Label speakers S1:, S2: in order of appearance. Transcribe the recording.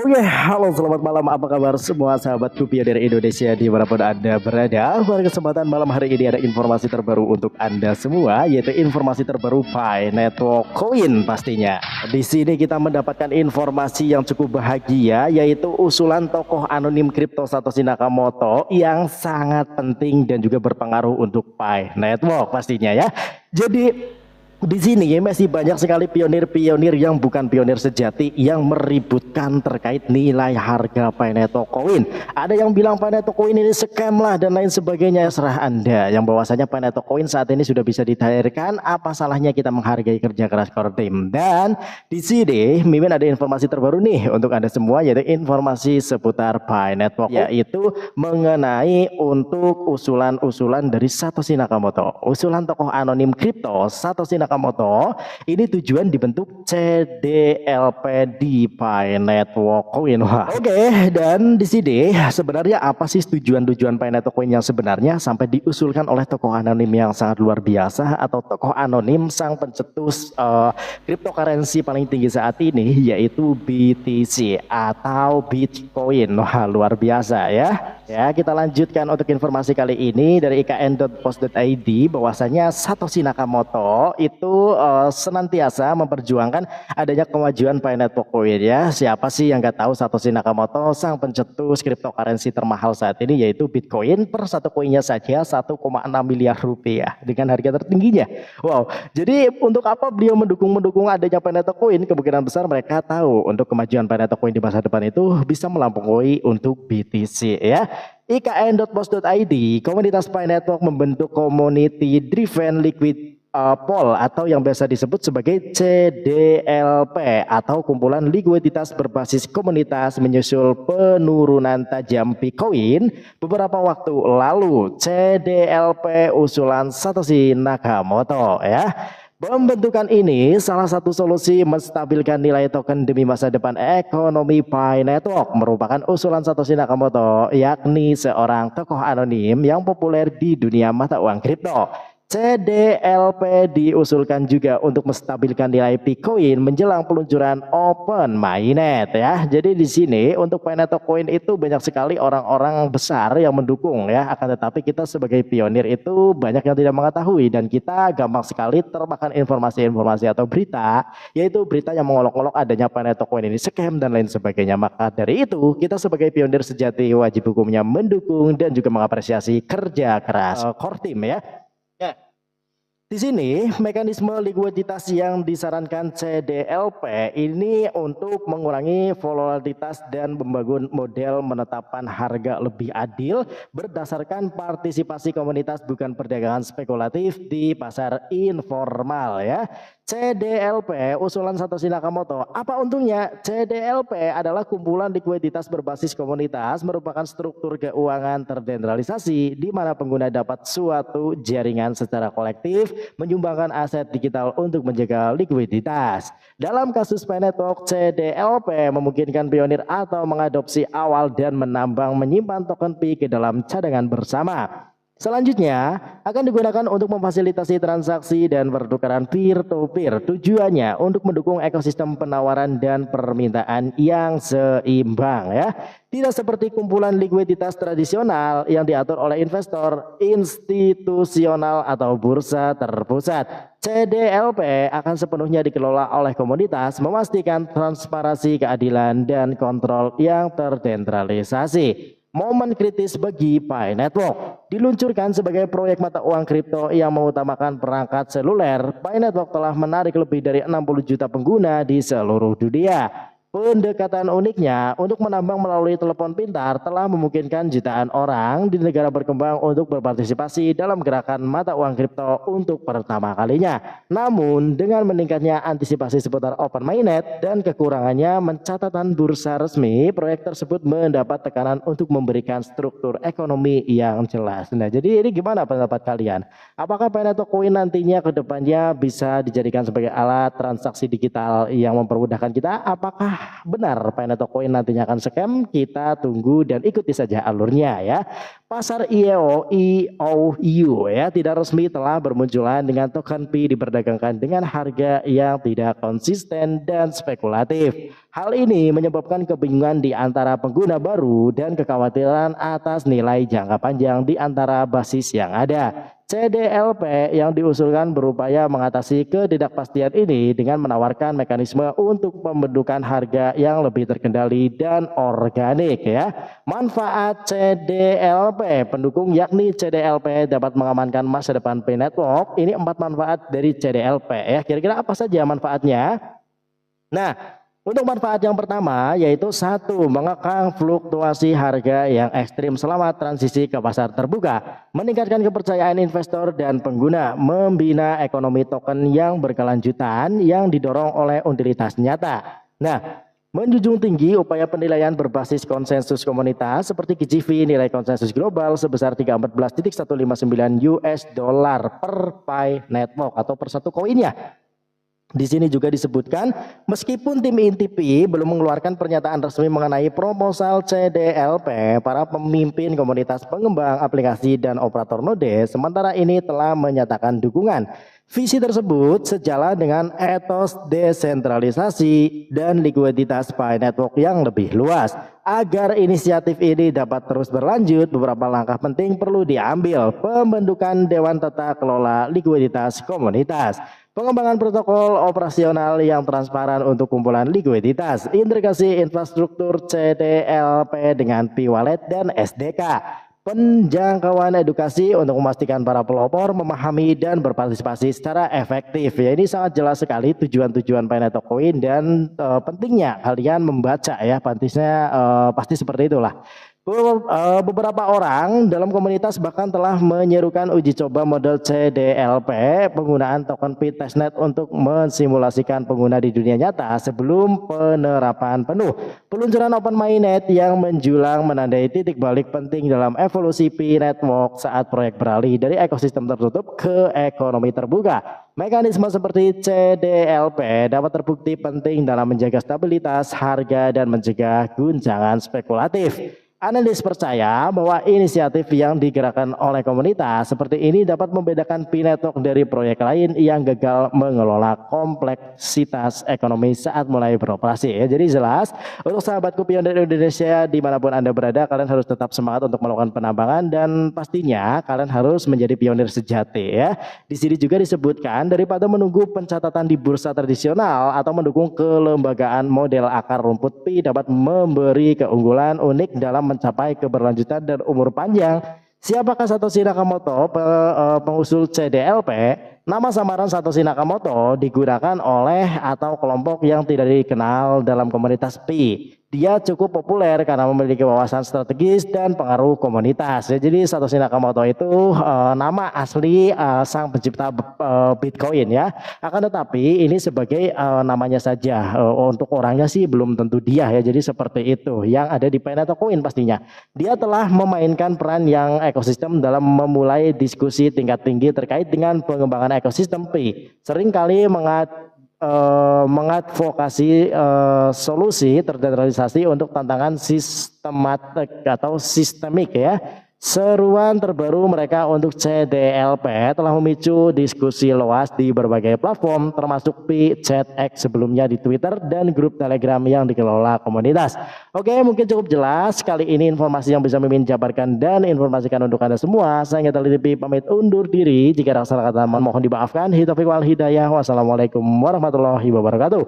S1: Oke, halo selamat malam, apa kabar semua sahabatku pionir Indonesia dimanapun Anda berada. Pada kesempatan malam hari ini ada informasi terbaru untuk Anda semua, yaitu informasi terbaru Pi Network Coin pastinya. Di sini kita mendapatkan informasi yang cukup bahagia, yaitu usulan tokoh anonim kripto Satoshi Nakamoto yang sangat penting dan juga berpengaruh untuk Pi Network pastinya ya. Jadi di sini masih banyak sekali pionir-pionir yang bukan pionir sejati yang meributkan terkait nilai harga Pi Network Coin. Ada yang bilang Pi Network Coin ini scam lah dan lain sebagainya. Serah Anda. Yang bahwasanya Pi Network Coin saat ini sudah bisa dicairkan. Apa salahnya kita menghargai kerja keras core team? Dan di sini Mimin ada informasi terbaru nih untuk Anda semua, yaitu informasi seputar Pi Network, yaitu mengenai untuk usulan-usulan dari Satoshi Nakamoto. Usulan tokoh anonim kripto Satoshi Nakamoto ini tujuan dibentuk CDLP di Pi Network Coin. Oke, dan di sini sebenarnya apa sih tujuan-tujuan Pi Network Coin yang sebenarnya sampai diusulkan oleh tokoh anonim yang sangat luar biasa atau tokoh anonim sang pencetus cryptocurrency paling tinggi saat ini, yaitu BTC atau Bitcoin. Wah, luar biasa ya. Ya, kita lanjutkan untuk informasi kali ini dari ikn.post.id bahwasanya Satoshi Nakamoto itu senantiasa memperjuangkan adanya kemajuan Pi Network Coin ya. Siapa sih yang nggak tahu Satoshi Nakamoto sang pencetus cryptocurrency termahal saat ini, yaitu Bitcoin per satu koinnya saja 1,6 miliar rupiah dengan harga tertingginya. Wow, jadi untuk apa beliau mendukung adanya Pi Network Coin? Kemungkinan besar mereka tahu untuk kemajuan Pi Network Coin di masa depan itu bisa melampaui untuk BTC ya. ikn.post.id, komunitas Pi Network membentuk community driven liquid pool atau yang biasa disebut sebagai CDLP atau kumpulan likuiditas berbasis komunitas menyusul penurunan tajam Bitcoin beberapa waktu lalu. CDLP usulan Satoshi Nakamoto ya. Pembentukan ini salah satu solusi menstabilkan nilai token demi masa depan ekonomi Pi Network, merupakan usulan Satoshi Nakamoto, yakni seorang tokoh anonim yang populer di dunia mata uang kripto. CDLP diusulkan juga untuk menstabilkan nilai Bitcoin menjelang peluncuran Open Mainnet ya. Jadi di sini untuk Pi Network Coin itu banyak sekali orang-orang besar yang mendukung ya. Akan tetapi kita sebagai pionir itu banyak yang tidak mengetahui dan kita gampang sekali termakan informasi-informasi atau berita, yaitu berita yang mengolok-olok adanya Pi Network Coin ini scam dan lain sebagainya. Maka dari itu kita sebagai pionir sejati wajib hukumnya mendukung dan juga mengapresiasi kerja keras core team ya. Di sini mekanisme likuiditas yang disarankan CDLP ini untuk mengurangi volatilitas dan membangun model menetapkan harga lebih adil berdasarkan partisipasi komunitas, bukan perdagangan spekulatif di pasar informal ya. CDLP usulan Satoshi Nakamoto. Apa untungnya? CDLP adalah kumpulan likuiditas berbasis komunitas, merupakan struktur keuangan terdesentralisasi di mana pengguna dapat suatu jaringan secara kolektif menyumbangkan aset digital untuk menjaga likuiditas. Dalam kasus Pi Network, CDLP memungkinkan pionir atau mengadopsi awal dan menambang menyimpan token Pi ke dalam cadangan bersama. Selanjutnya akan digunakan untuk memfasilitasi transaksi dan pertukaran peer-to-peer. Tujuannya untuk mendukung ekosistem penawaran dan permintaan yang seimbang ya. Tidak seperti kumpulan likuiditas tradisional yang diatur oleh investor institusional atau bursa terpusat. CDLP akan sepenuhnya dikelola oleh komunitas, memastikan transparansi, keadilan, dan kontrol yang terdesentralisasi. Momen kritis bagi Pi Network. Diluncurkan sebagai proyek mata uang kripto yang mengutamakan perangkat seluler, Pi Network telah menarik lebih dari 60 juta pengguna di seluruh dunia. Pendekatan uniknya untuk menambang melalui telepon pintar telah memungkinkan jutaan orang di negara berkembang untuk berpartisipasi dalam gerakan mata uang kripto untuk pertama kalinya. Namun dengan meningkatnya antisipasi seputar Open Mainnet dan kekurangannya mencatatan bursa resmi, proyek tersebut mendapat tekanan untuk memberikan struktur ekonomi yang jelas. Nah, jadi ini gimana pendapat kalian? Apakah Pi Network Coin nantinya ke depannya bisa dijadikan sebagai alat transaksi digital yang mempermudahkan kita? Apakah benar Pi Network Coin nantinya akan scam? Kita tunggu dan ikuti saja alurnya ya. Pasar IOU ya tidak resmi telah bermunculan dengan token Pi diperdagangkan dengan harga yang tidak konsisten dan spekulatif. Hal ini menyebabkan kebingungan di antara pengguna baru dan kekhawatiran atas nilai jangka panjang di antara basis yang ada. CDLP yang diusulkan berupaya mengatasi ketidakpastian ini dengan menawarkan mekanisme untuk pembentukan harga yang lebih terkendali dan organik ya. Manfaat CDLP pendukung yakni CDLP dapat mengamankan masa depan Pi Network. Ini 4 manfaat dari CDLP ya. Kira-kira apa saja manfaatnya? Nah, untuk manfaat yang pertama yaitu 1. Mengekang fluktuasi harga yang ekstrim selama transisi ke pasar terbuka, meningkatkan kepercayaan investor dan pengguna, membina ekonomi token yang berkelanjutan yang didorong oleh utilitas nyata. Nah, menjunjung tinggi upaya penilaian berbasis konsensus komunitas seperti KJV nilai konsensus global sebesar 314.159 US dollar per Pi Network atau per satu koinnya. Di sini juga disebutkan, meskipun tim inti Pi belum mengeluarkan pernyataan resmi mengenai proposal CDLP, para pemimpin komunitas pengembang aplikasi dan operator node sementara ini telah menyatakan dukungan. Visi tersebut sejalan dengan etos desentralisasi dan likuiditas Pi Network yang lebih luas. Agar inisiatif ini dapat terus berlanjut, beberapa langkah penting perlu diambil. Pembentukan Dewan Tata Kelola Likuiditas Komunitas, pengembangan protokol operasional yang transparan untuk kumpulan likuiditas, integrasi infrastruktur CDLP dengan Pi Wallet dan SDK, penjangkauan edukasi untuk memastikan para pelopor memahami dan berpartisipasi secara efektif. Ya, ini sangat jelas sekali tujuan-tujuan Pi Network Coin dan pentingnya kalian membaca ya, pasti seperti itulah. Beberapa orang dalam komunitas bahkan telah menyerukan uji coba model CDLP penggunaan token Pi testnet untuk mensimulasikan pengguna di dunia nyata sebelum penerapan penuh. Peluncuran Open Mainnet yang menjulang menandai titik balik penting dalam evolusi Pi Network saat proyek beralih dari ekosistem tertutup ke ekonomi terbuka. Mekanisme seperti CDLP dapat terbukti penting dalam menjaga stabilitas harga dan mencegah guncangan spekulatif. Analis percaya bahwa inisiatif yang digerakkan oleh komunitas seperti ini dapat membedakan Pi Network dari proyek lain yang gagal mengelola kompleksitas ekonomi saat mulai beroperasi. Ya, jadi jelas untuk sahabatku pionir Indonesia dimanapun Anda berada, kalian harus tetap semangat untuk melakukan penambangan dan pastinya kalian harus menjadi pionir sejati ya. Di sini juga disebutkan daripada menunggu pencatatan di bursa tradisional atau mendukung kelembagaan model akar rumput, Pi dapat memberi keunggulan unik dalam mencapai keberlanjutan dan umur panjang. Siapakah Satoshi Nakamoto, pengusul CDLP? Nama samaran Satoshi Nakamoto digunakan oleh atau kelompok yang tidak dikenal dalam komunitas Pi. Dia cukup populer karena memiliki wawasan strategis dan pengaruh komunitas. Ya, jadi Satoshi Nakamoto itu nama asli sang pencipta Bitcoin ya. Akan tetapi ini sebagai namanya saja. Untuk orangnya sih belum tentu dia ya. Jadi seperti itu yang ada di Pi Network Coin pastinya. Dia telah memainkan peran yang ekosistem dalam memulai diskusi tingkat tinggi terkait dengan pengembangan ekosistem Pi. Seringkali mengadvokasi solusi tersentralisasi untuk tantangan sistematik atau sistemik ya. Seruan terbaru mereka untuk CDLP telah memicu diskusi luas di berbagai platform termasuk Pi-Chat-X sebelumnya di Twitter dan grup Telegram yang dikelola komunitas. Oke, mungkin cukup jelas kali ini informasi yang bisa Mimin jabarkan dan informasikan untuk Anda semua. Saya Ngetal TV pamit undur diri. Jika ada salah kata mohon dimaafkan. Hitafiq wal hidayah. Wassalamualaikum warahmatullahi wabarakatuh.